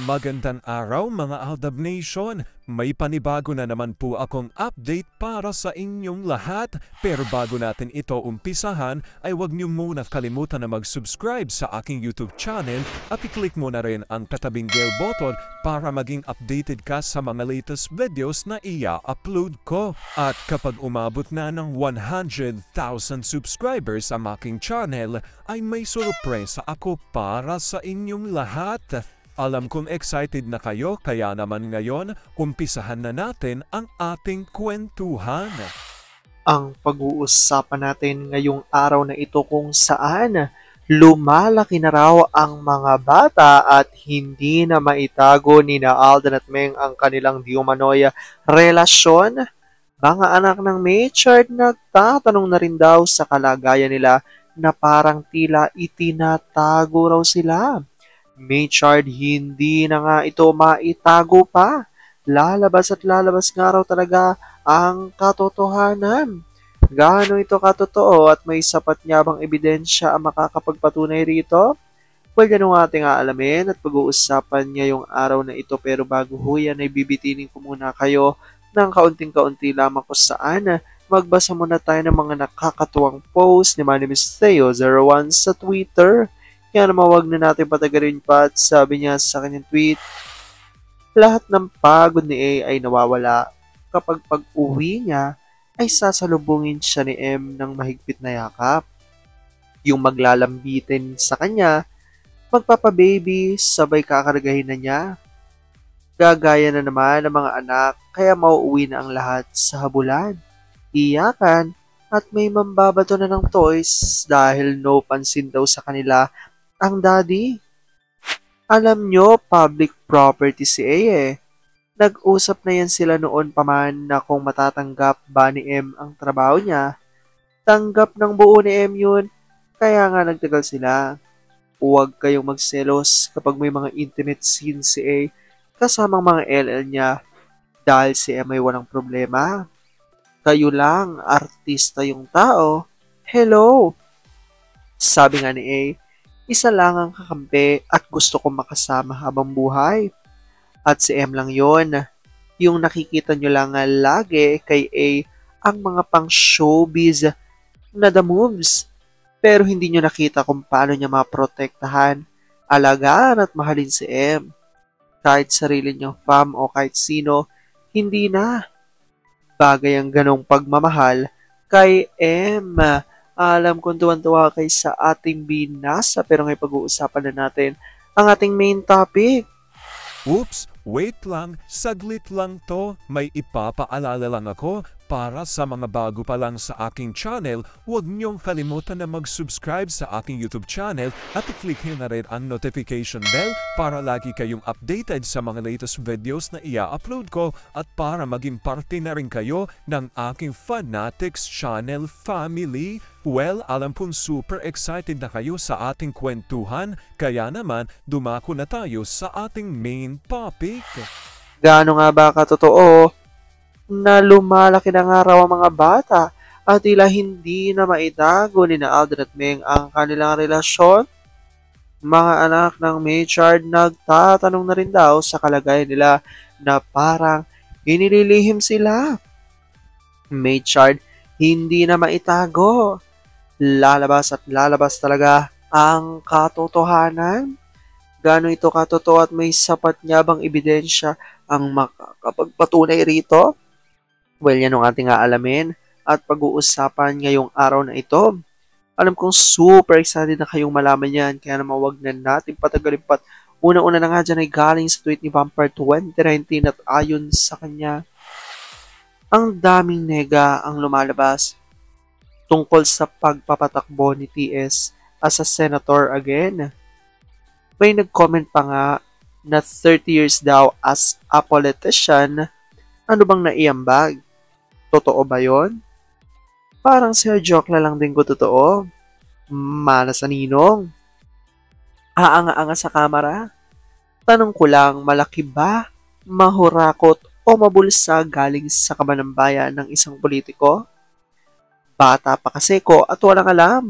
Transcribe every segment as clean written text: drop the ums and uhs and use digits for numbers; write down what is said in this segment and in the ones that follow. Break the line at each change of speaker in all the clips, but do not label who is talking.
Magandang araw mga Aldab Nation! May panibago na naman po akong update para sa inyong lahat. Pero bago natin ito umpisahan ay huwag niyo muna kalimutan na mag-subscribe sa aking YouTube channel at i-click mo na rin ang katabing bell button para maging updated ka sa mga latest videos na i-upload ko. At kapag umabot na ng 100,000 subscribers ang aking channel ay may sorpresa ako para sa inyong lahat. Alam kong excited na kayo kaya naman ngayon, umpisahan na natin ang ating kwentuhan.
Ang pag-uusapan natin ngayong araw na ito kung saan lumalaki na raw ang mga bata at hindi na maitago ni na Alden at Meng ang kanilang di umano'y relasyon. Mga anak ng Maychard nagtatanong na rin daw sa kalagayan nila na parang tila itinatago raw sila. Maychard, hindi na nga ito maitago pa. Lalabas at lalabas nga raw talaga ang katotohanan. Gaano ito katotoo at may sapat nga bang ebidensya ang makakapagpatunay rito? Well, yan ang ating aalamin at pag-uusapan ngayong araw na ito. Pero bago ho yan ay bibitinin ko muna kayo ng kaunting-kaunti lamang kung saan magbasa muna tayo ng mga nakakatuwang post ni Manny Misteo01 sa Twitter. Kaya naman wag na natin patagalin pa at sabi niya sa kanyang tweet, lahat ng pagod ni A ay nawawala kapag pag-uwi niya ay sasalubungin siya ni M ng mahigpit na yakap. Yung maglalambitin sa kanya, magpapababy, sabay kakargahin na niya. Gagaya na naman ng mga anak kaya mauuwi na ang lahat sa habulan. Iyakan at may mambabato na ng toys dahil no pansin daw sa kanila ang daddy. Alam nyo, public property si A eh. Nag-usap na yan sila noon pa man na kung matatanggap ba ni M ang trabaho niya. Tanggap ng buo ni M yun, kaya nga nagtagal sila. Huwag kayong magselos kapag may mga intimate scene si A kasamang mga LL niya dahil si M ay walang problema. Kayo lang, artista yung tao. Hello! Sabi nga ni A, isa lang ang kakampi at gusto kong makasama habang buhay. At si M lang yon. Yung nakikita nyo lang lagi kay A ang mga pang showbiz na the moves. Pero hindi nyo nakita kung paano niya maprotektahan, alagaan at mahalin si M. Kahit sarili niyang fam o kahit sino, hindi na. Bagay ang ganong pagmamahal kay M. Alam kong tuwan-tuwa kay sa ating binasa pero ngayon pag-uusapan na natin ang ating main topic.
Oops, wait lang, saglit lang to. May ipapaalala lang ako. Para sa mga bago pa lang sa aking channel, huwag niyong kalimutan na mag-subscribe sa aking YouTube channel at i-click nyo na rin ang notification bell para lagi kayong updated sa mga latest videos na i-upload ko at para maging parte na rin kayo ng aking Fanatics channel family. Well, alam kong super excited na kayo sa ating kwentuhan, kaya naman dumako na tayo sa ating main topic.
Gaano nga ba katotoo na lumalaki na nga raw ang mga bata at tila hindi na maitago ni na Alden at Meng ang kanilang relasyon? Mga anak ng Maychard nagtatanong na rin daw sa kalagayan nila na parang inililihim sila. Maychard, hindi na maitago. Lalabas at lalabas talaga ang katotohanan. Gaano ito katotoo at may sapat nga bang ebidensya ang makakapagpatunay rito? Well, yan ang ating aalamin at pag-uusapan ngayong araw na ito. Alam kong super excited na kayong malaman yan, kaya naman wag na natin patagalin pat. Una-una na nga dyan ay galing sa tweet ni Vampire 2019 at ayon sa kanya, ang daming nega ang lumalabas tungkol sa pagpapatakbo ni TS as a senator again. May nag-comment pa nga na 30 years daw as a politician, ano bang naiambag? Totoo ba yon? Parang joke na lang din ko totoo. Malas sa ninong. Aanga-anga sa kamera. Tanong ko lang, malaki ba, mahurakot o mabulsa galing sa kamanambayan ng isang politiko? Bata pa kasi ko at walang alam.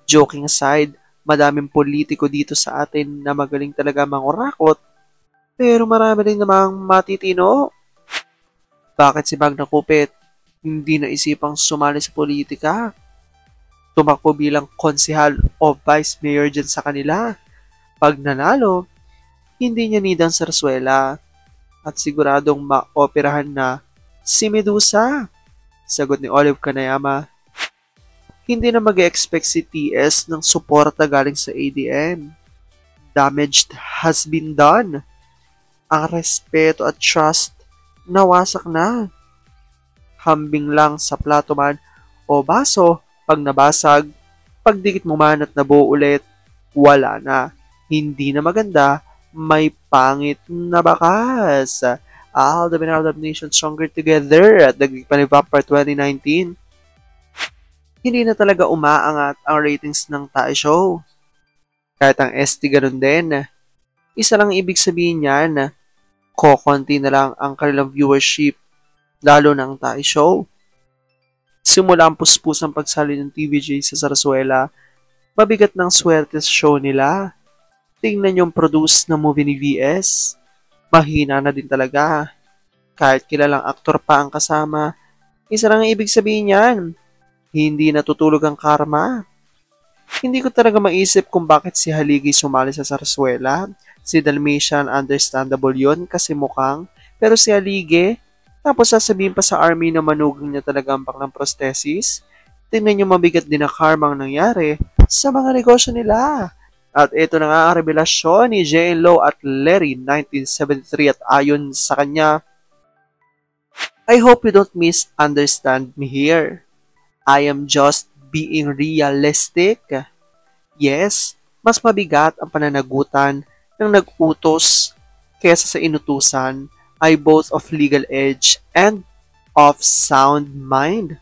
Joking aside, madaming politiko dito sa atin na magaling talaga mangurakot Pero marami rin namang matitino. Bakit si Magna Kupit hindi naisipang sumali sa politika? Tumakbo bilang konsehal o vice mayor dyan sa kanila. Pag nanalo, hindi niya need ang sarsuela at siguradong maoperahan na si Medusa. Sagot ni Olive Kanayama. Hindi na mag-expect si TS ng suporta galing sa ADM. Damage has been done. Ang respeto at trust nawasak na. Hambing lang sa plato man o baso, pag nabasag, pagdikit mo man at nabuo ulit, wala na. Hindi na maganda, may pangit na bakas. Aldab and Aldab Nation stronger together at Dagdag Panibap Part 2019. Hindi na talaga umaangat ang ratings ng Tae Show. Kahit ang ST ganun din. Isa lang ibig sabihin niyan, kokonti na lang ang kanilang viewership, lalo ng Tae Show. Simula ang puspusang pagsali ng TVJ sa Sarsuela, mabigat ng swerte sa show nila. Tingnan yung produce na movie ni VS. Mahina na din talaga. Kahit kilalang aktor pa ang kasama, isa lang ang ibig sabihin niyan, hindi natutulog ang karma. Hindi ko talaga maisip kung bakit si Haligi sumali sa Sarsuela. Si Dalmatian, understandable yun kasi mukhang. Pero si Haligi, tapos sasabihin pa sa army na manugang niya talaga ang pang prosthesis. Tingnan niyo mabigat din na karma ang nangyari sa mga negosyo nila. At ito na nga ang revelasyon ni J. Lo at Larry 1973 at ayon sa kanya, I hope you don't misunderstand me here. I am just being realistic. Yes, mas mabigat ang pananagutan ng nag-utos kesa sa inutusan ay both of legal edge and of sound mind.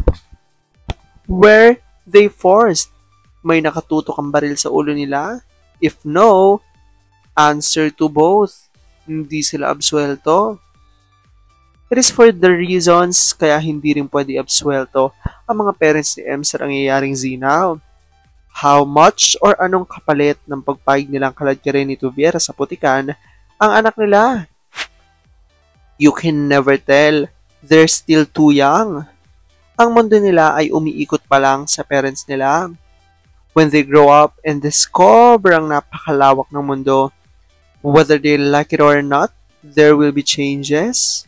Were they forced? May nakatutok ang baril sa ulo nila? If no, answer to both. Hindi sila absuelto. It is for the reasons kaya hindi rin pwede absuelto ang mga parents ni M sa nangyayaring zinaw. How much or anong kapalit ng pagpahig nilang kaladkarin ni Tuviera sa putikan ang anak nila? You can never tell. They're still too young. Ang mundo nila ay umiikot pa lang sa parents nila. When they grow up and discover ang napakalawak ng mundo, whether they like it or not, there will be changes.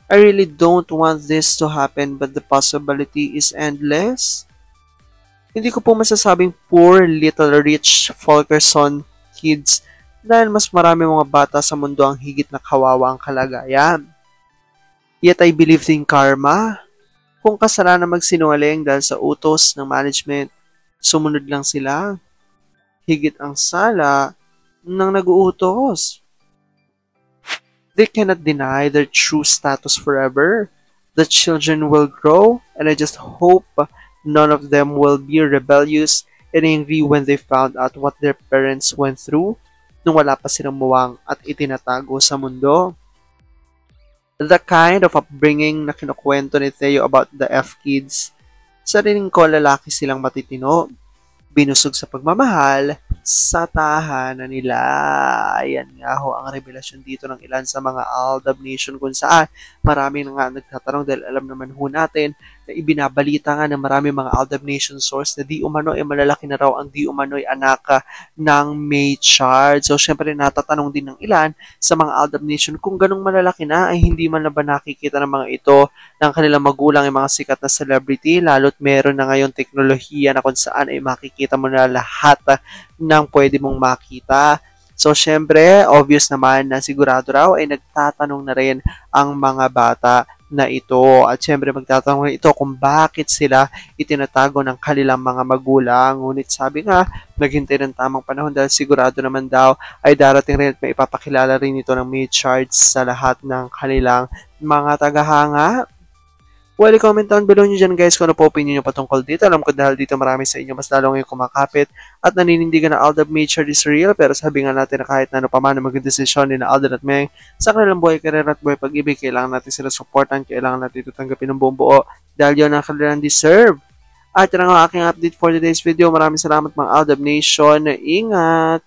I really don't want this to happen but the possibility is endless. Hindi ko po masasabing poor little rich Fulkerson kids dahil mas marami mga bata sa mundo ang higit na kawawa ang kalagayan. Yet I believe in karma. Kung kasalanan magsinungaling dahil sa utos ng management, sumunod lang sila. Higit ang sala ng nag-uutos. They cannot deny their true status forever. The children will grow, and I just hope none of them will be rebellious and angry when they found out what their parents went through nung wala pa silang muwang at itinatago sa mundo. The kind of upbringing na kinukwento ni Theo about the F-kids, sa rining ko lalaki silang matitino, binusog sa pagmamahal, sa tahanan nila. Ayan nga ho ang revelasyon dito ng ilan sa mga Aldab Nation kung saan marami na nga nagtatanong dahil alam naman ho natin na ibinabalita nga ng marami mga Aldab Nation source na di umano ay malalaki na raw ang di umano ay anak ng May Chard. So syempre natatanong din ng ilan sa mga Aldab Nation kung ganong malalaki na ay hindi man na ba nakikita ng mga ito ng kanilang magulang ay mga sikat na celebrity lalo't meron na ngayon teknolohiya na kung saan ay makikita mo na lahat ng pwede mong makita. So, syempre, obvious naman na sigurado raw ay nagtatanong na rin ang mga bata na ito. At syempre, magtatanong rin ito kung bakit sila itinatago ng kanilang mga magulang. Ngunit sabi nga, naghintay ng tamang panahon dahil sigurado naman daw ay darating rin at may ipapakilala rin ito ng May Charts sa lahat ng kanilang mga tagahanga. Well, comment down below nyo dyan guys kung ano po opinion nyo patungkol dito. Alam ko dahil dito marami sa inyo mas lalong yung kumakapit at naninindigan na Aldab Nature is real. Pero sabi nga natin na kahit na ano pa man maging desisyon ni na Alden at Meng sa kanilang buhay, karera at buhay pag-ibig, kailangan natin sila supportan, kailangan natin ito tanggapin ng buong buo dahil yun ang kanilang deserve. At yun ang aking update for today's video. Maraming salamat mga Aldab Nation. Ingat!